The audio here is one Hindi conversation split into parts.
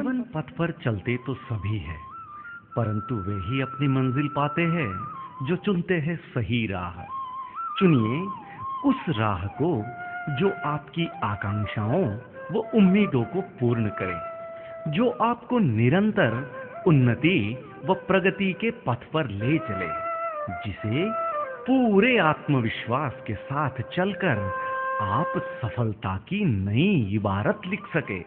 जीवन पथ पर चलते तो सभी है, परंतु वे ही अपनी मंजिल पाते हैं जो चुनते हैं सही राह। चुनिए उस राह को जो आपकी आकांक्षाओं व उम्मीदों को पूर्ण करे, जो आपको निरंतर उन्नति व प्रगति के पथ पर ले चले, जिसे पूरे आत्मविश्वास के साथ चलकर आप सफलता की नई इबारत लिख सके।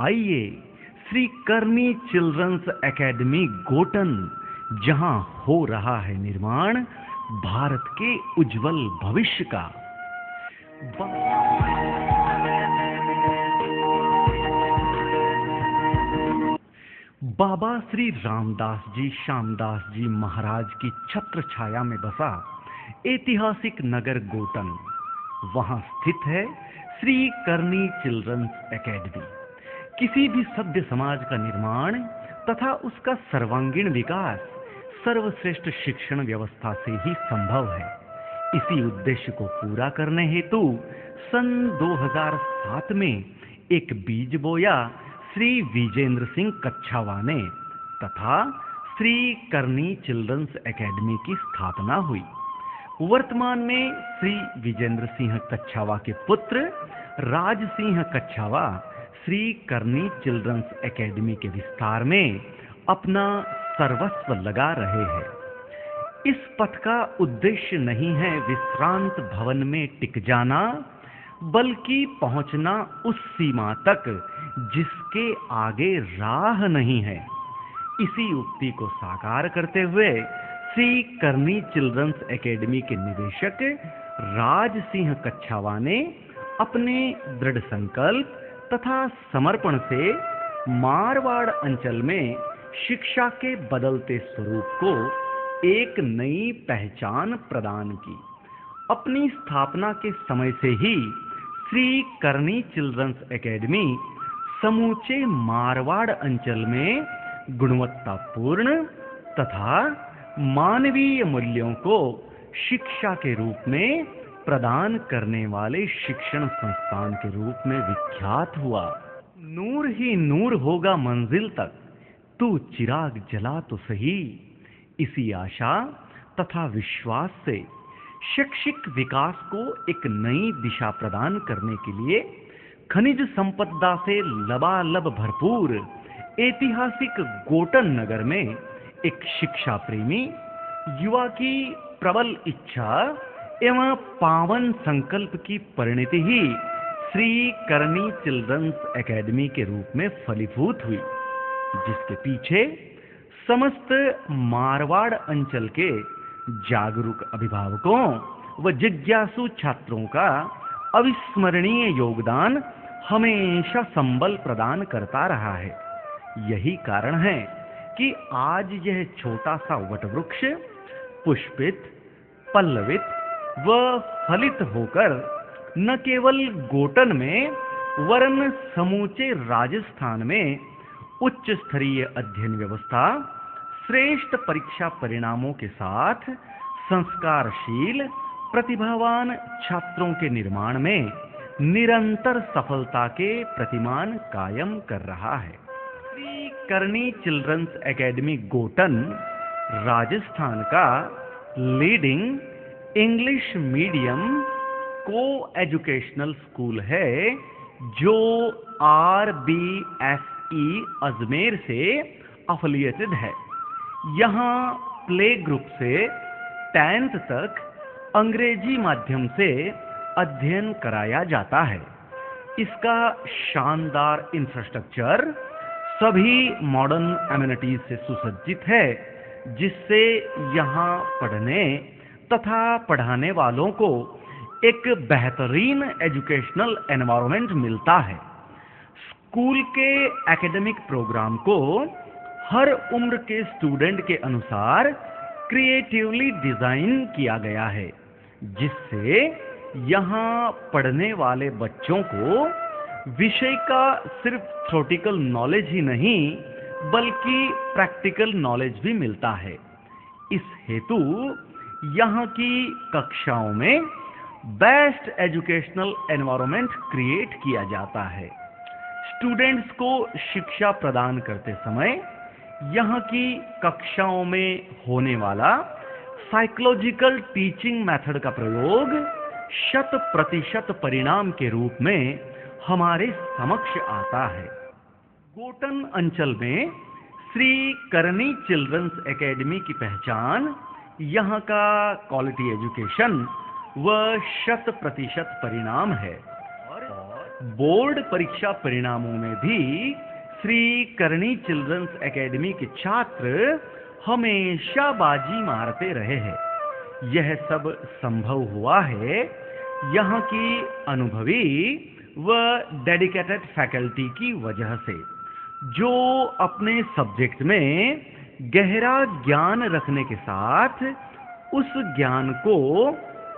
आइए श्री करनी चिल्ड्रंस एकेडमी गोटन, जहां हो रहा है निर्माण भारत के उज्जवल भविष्य का। बाबा श्री रामदास जी श्यामदास जी महाराज की छत्र छाया में बसा ऐतिहासिक नगर गोटन, वहां स्थित है श्री करनी चिल्ड्रंस एकेडमी। किसी भी सभ्य समाज का निर्माण तथा उसका सर्वांगीण विकास सर्वश्रेष्ठ शिक्षण व्यवस्था से ही संभव है। इसी उद्देश्य को पूरा करने हेतु सन 2007 में एक बीज बोया श्री विजेंद्र सिंह कच्छावा ने तथा श्री करनी चिल्ड्रंस एकेडमी की स्थापना हुई। वर्तमान में श्री विजेंद्र सिंह कच्छावा के पुत्र राज सिंह कच्छावा श्री करनी चिल्ड्रंस एकेडमी के विस्तार में अपना सर्वस्व लगा रहे हैं। इस पथ का उद्देश्य नहीं है विश्रांत भवन में टिक जाना, बल्कि पहुंचना उस सीमा तक जिसके आगे राह नहीं है। इसी उक्ति को साकार करते हुए श्री करनी चिल्ड्रंस एकेडमी के निदेशक राज सिंह कच्छावा ने अपने दृढ़ संकल्प तथा समर्पण से मारवाड़ अंचल में शिक्षा के बदलते स्वरूप को एक नई पहचान प्रदान की। अपनी स्थापना के समय से ही श्री करनी चिल्ड्रंस एकेडमी समूचे मारवाड़ अंचल में गुणवत्तापूर्ण तथा मानवीय मूल्यों को शिक्षा के रूप में प्रदान करने वाले शिक्षण संस्थान के रूप में विख्यात हुआ। नूर ही नूर होगा मंजिल तक, तू चिराग जला तो सही। इसी आशा तथा विश्वास से शैक्षिक विकास को एक नई दिशा प्रदान करने के लिए खनिज संपदा से लबालब भरपूर ऐतिहासिक गोटन नगर में एक शिक्षा प्रेमी युवा की प्रबल इच्छा एवं पावन संकल्प की परिणति ही श्री करनी चिल्ड्रंस एकेडमी के रूप में फलीभूत हुई, जिसके पीछे समस्त मारवाड़ अंचल के जागरूक अभिभावकों व जिज्ञासु छात्रों का अविस्मरणीय योगदान हमेशा संबल प्रदान करता रहा है। यही कारण है कि आज यह छोटा सा वटवृक्ष पुष्पित, पल्लवित व फलित होकर न केवल गोटन में वरन समूचे राजस्थान में उच्च स्तरीय अध्ययन व्यवस्था, श्रेष्ठ परीक्षा परिणामों के साथ संस्कारशील प्रतिभावान छात्रों के निर्माण में निरंतर सफलता के प्रतिमान कायम कर रहा है। श्री करनी चिल्ड्रंस एकेडमी गोटन राजस्थान का लीडिंग इंग्लिश मीडियम को एजुकेशनल स्कूल है, जो RBSE अजमेर से अफिलिएटेड है। यहाँ प्ले ग्रुप से 10th तक अंग्रेजी माध्यम से अध्ययन कराया जाता है। इसका शानदार इंफ्रास्ट्रक्चर सभी मॉडर्न एमिनिटीज से सुसज्जित है, जिससे यहाँ पढ़ने तथा पढ़ाने वालों को एक बेहतरीन एजुकेशनल एनवायरनमेंट मिलता है। स्कूल के एकेडमिक प्रोग्राम को हर उम्र के स्टूडेंट के अनुसार क्रिएटिवली डिजाइन किया गया है, जिससे यहाँ पढ़ने वाले बच्चों को विषय का सिर्फ थ्योरेटिकल नॉलेज ही नहीं बल्कि प्रैक्टिकल नॉलेज भी मिलता है। इस हेतु यहाँ की कक्षाओं में बेस्ट एजुकेशनल एनवायरनमेंट क्रिएट किया जाता है। स्टूडेंट्स को शिक्षा प्रदान करते समय यहाँ की कक्षाओं में होने वाला साइकोलॉजिकल टीचिंग मेथड का प्रयोग 100% परिणाम के रूप में हमारे समक्ष आता है। गोटन अंचल में श्री करनी चिल्ड्रंस एकेडमी की पहचान यहाँ का क्वालिटी एजुकेशन व 100% परिणाम है। बोर्ड परीक्षा परिणामों में भी श्री करनी चिल्ड्रंस एकेडमी के छात्र हमेशा बाजी मारते रहे हैं। यह सब संभव हुआ है यहाँ की अनुभवी व डेडिकेटेड फैकल्टी की वजह से, जो अपने सब्जेक्ट में गहरा ज्ञान रखने के साथ उस ज्ञान को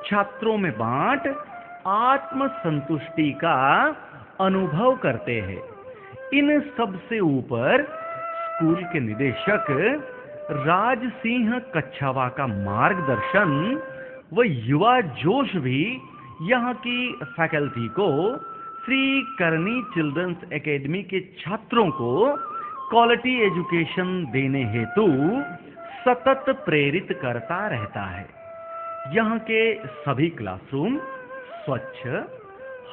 छात्रों में बांट आत्म संतुष्टि का अनुभव करते हैं। इन सब से ऊपर स्कूल के निदेशक राज सिंह कच्छावा का मार्गदर्शन व युवा जोश भी यहाँ की फैकल्टी को श्री करनी चिल्ड्रंस एकेडमी के छात्रों को क्वालिटी एजुकेशन देने हेतु सतत प्रेरित करता रहता है। यहाँ के सभी क्लासरूम स्वच्छ,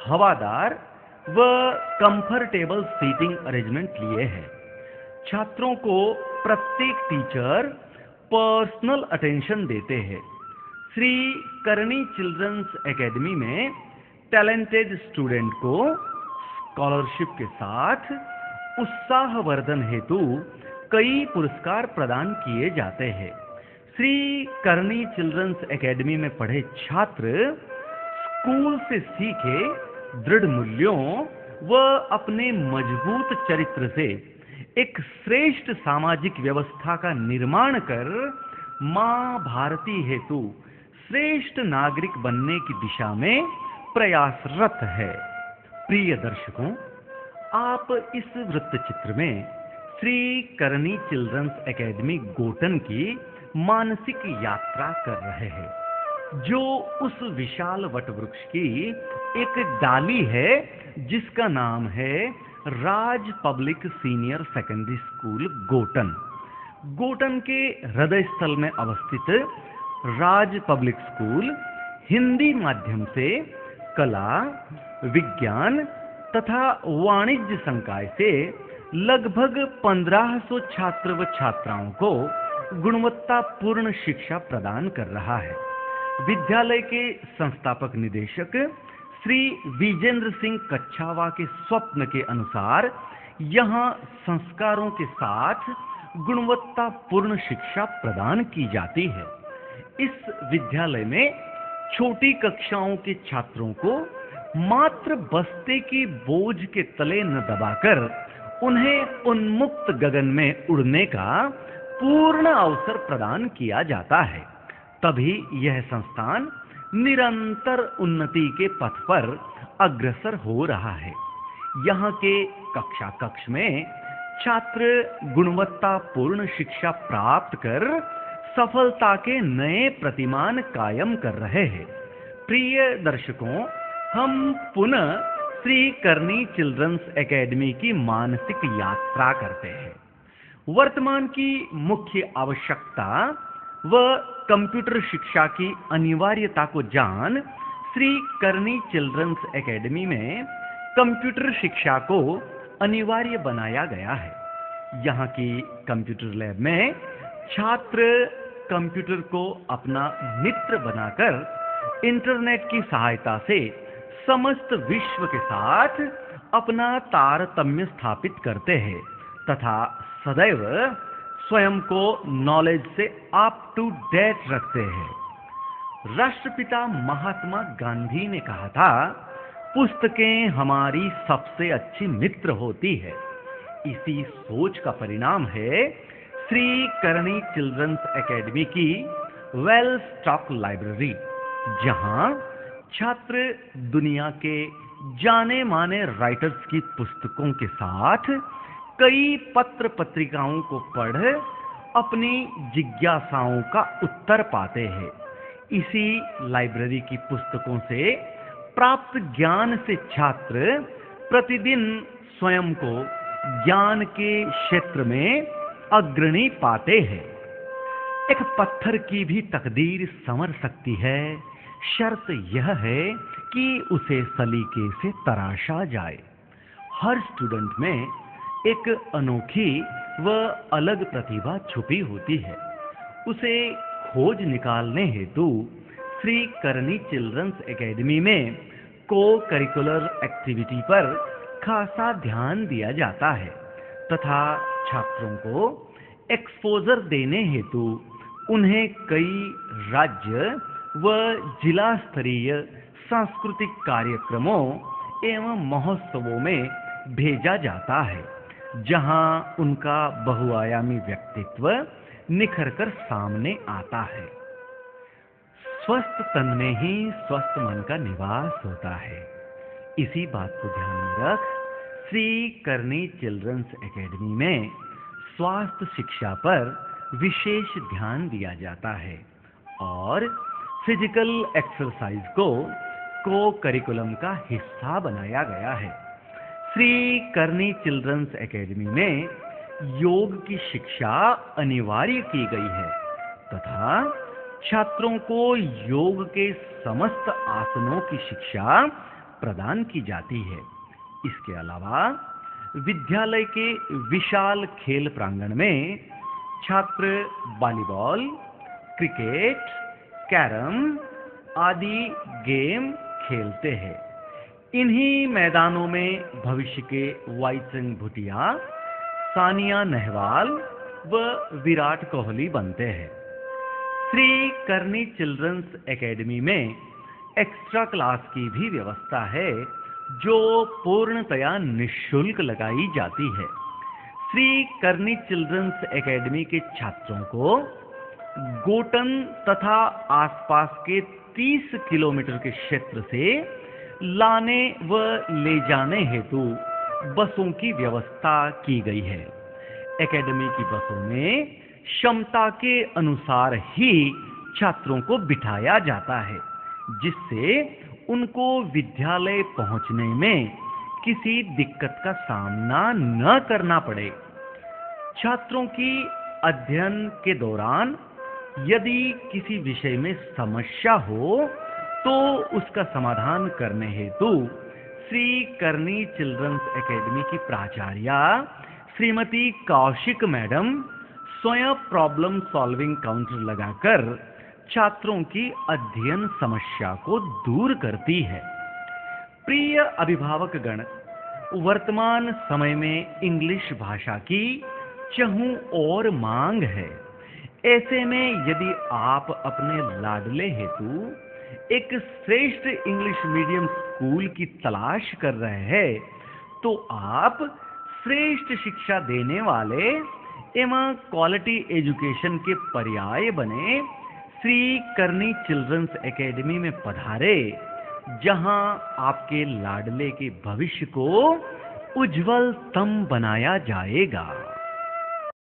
हवादार व कंफर्टेबल सीटिंग अरेंजमेंट लिए हैं। छात्रों को प्रत्येक टीचर पर्सनल अटेंशन देते हैं। श्री करनी चिल्ड्रंस एकेडमी में टैलेंटेड स्टूडेंट को स्कॉलरशिप के साथ उत्साहवर्धन हेतु कई पुरस्कार प्रदान किए जाते हैं। श्री करनी चिल्ड्रंस एकेडमी में पढ़े छात्र स्कूल से सीखे दृढ़ मूल्यों व अपने मजबूत चरित्र से एक श्रेष्ठ सामाजिक व्यवस्था का निर्माण कर मां भारती हेतु श्रेष्ठ नागरिक बनने की दिशा में प्रयासरत है। प्रिय दर्शकों, आप इस वृत्तचित्र में श्री करनी चिल्ड्रंस एकेडमी गोटन की मानसिक यात्रा कर रहे हैं, जो उस विशाल वटवृक्ष की एक डाली है जिसका नाम है Raj public senior secondary school Gotan. Gotan के हृदय स्थल में अवस्थित राज पब्लिक स्कूल हिंदी माध्यम से कला, विज्ञान तथा वाणिज्य संकाय से लगभग 1500 छात्र व छात्राओं को गुणवत्तापूर्ण शिक्षा प्रदान कर रहा है। विद्यालय के संस्थापक निदेशक श्री विजेंद्र सिंह कच्छावा के स्वप्न के अनुसार यहाँ संस्कारों के साथ गुणवत्तापूर्ण शिक्षा प्रदान की जाती है। इस विद्यालय में छोटी कक्षाओं के छात्रों को मात्र बस्ते की बोझ के तले न दबाकर उन्हें उन्मुक्त गगन में उड़ने का पूर्ण अवसर प्रदान किया जाता है। तभी यह संस्थान निरंतर उन्नति के पथ पर अग्रसर हो रहा है। यहाँ के कक्षा कक्ष में छात्र गुणवत्तापूर्ण शिक्षा प्राप्त कर सफलता के नए प्रतिमान कायम कर रहे हैं। प्रिय दर्शकों, हम पुनः श्री करनी चिल्ड्रंस एकेडमी की मानसिक यात्रा करते हैं। वर्तमान की मुख्य आवश्यकता व कंप्यूटर शिक्षा की अनिवार्यता को जान श्री करनी चिल्ड्रंस एकेडमी में कंप्यूटर शिक्षा को अनिवार्य बनाया गया है। यहाँ की कंप्यूटर लैब में छात्र कंप्यूटर को अपना मित्र बनाकर इंटरनेट की सहायता से समस्त विश्व के साथ अपना तारतम्य स्थापित करते हैं तथा सदैव स्वयं को नॉलेज से अप टू डेट रखते हैं। राष्ट्रपिता महात्मा गांधी ने कहा था, पुस्तकें हमारी सबसे अच्छी मित्र होती है। इसी सोच का परिणाम है श्री करणी चिल्ड्रंस एकेडमी की वेल स्टॉक लाइब्रेरी, जहां छात्र दुनिया के जाने माने राइटर्स की पुस्तकों के साथ कई पत्र पत्रिकाओं को पढ़ अपनी जिज्ञासाओं का उत्तर पाते हैं। इसी लाइब्रेरी की पुस्तकों से प्राप्त ज्ञान से छात्र प्रतिदिन स्वयं को ज्ञान के क्षेत्र में अग्रणी पाते हैं। एक पत्थर की भी तकदीर संवर सकती है, शर्त यह है कि उसे सलीके से तराशा जाए। हर स्टूडेंट में एक अनोखी व अलग प्रतिभा छुपी होती है। उसे खोज निकालने हेतु श्री करणी चिल्ड्रंस एकेडमी में को करिकुलर एक्टिविटी पर खासा ध्यान दिया जाता है तथा छात्रों को एक्सपोजर देने हेतु उन्हें कई राज्य व जिला स्तरीय सांस्कृतिक कार्यक्रमों एवं महोत्सवों में भेजा जाता है, जहां उनका बहुआयामी व्यक्तित्व निखर कर सामने आता है। स्वस्थ तन में ही स्वस्थ मन का निवास होता है। इसी बात को ध्यान में रख श्री करणी चिल्ड्रंस एकेडमी में स्वास्थ्य शिक्षा पर विशेष ध्यान दिया जाता है और फिजिकल एक्सरसाइज को करिकुलम का हिस्सा बनाया गया है। श्री करणी चिल्ड्रंस एकेडमी में योग की शिक्षा अनिवार्य की गई है तथा छात्रों को योग के समस्त आसनों की शिक्षा प्रदान की जाती है। इसके अलावा विद्यालय के विशाल खेल प्रांगण में छात्र वॉलीबॉल, क्रिकेट, कैरम आदि गेम खेलते हैं। इन्हीं मैदानों में भविष्य के वाईचंग भूटिया, सानिया नेहवाल व विराट कोहली बनते हैं। श्री करणी चिल्ड्रंस एकेडमी में एक्स्ट्रा क्लास की भी व्यवस्था है, जो पूर्णतया निःशुल्क लगाई जाती है। श्री करणी चिल्ड्रंस एकेडमी के छात्रों को गोटन तथा आसपास के 30 किलोमीटर के क्षेत्र से लाने व ले जाने हेतु बसों की व्यवस्था की गई है। एकेडमी की बसों में क्षमता के अनुसार ही छात्रों को बिठाया जाता है, जिससे उनको विद्यालय पहुंचने में किसी दिक्कत का सामना न करना पड़े। छात्रों की अध्ययन के दौरान यदि किसी विषय में समस्या हो तो उसका समाधान करने हेतु श्री करणी चिल्ड्रंस एकेडमी की प्राचार्या श्रीमती कौशिक मैडम स्वयं प्रॉब्लम सॉल्विंग काउंटर लगाकर छात्रों की अध्ययन समस्या को दूर करती है। प्रिय अभिभावक गण, वर्तमान समय में इंग्लिश भाषा की चहुं ओर मांग है। ऐसे में यदि आप अपने लाडले हेतु एक श्रेष्ठ इंग्लिश मीडियम स्कूल की तलाश कर रहे हैं, तो आप श्रेष्ठ शिक्षा देने वाले एवं क्वालिटी एजुकेशन के पर्याय बने श्री करणी चिल्ड्रंस एकेडमी में पधारे, जहां आपके लाडले के भविष्य को उज्जवलतम बनाया जाएगा।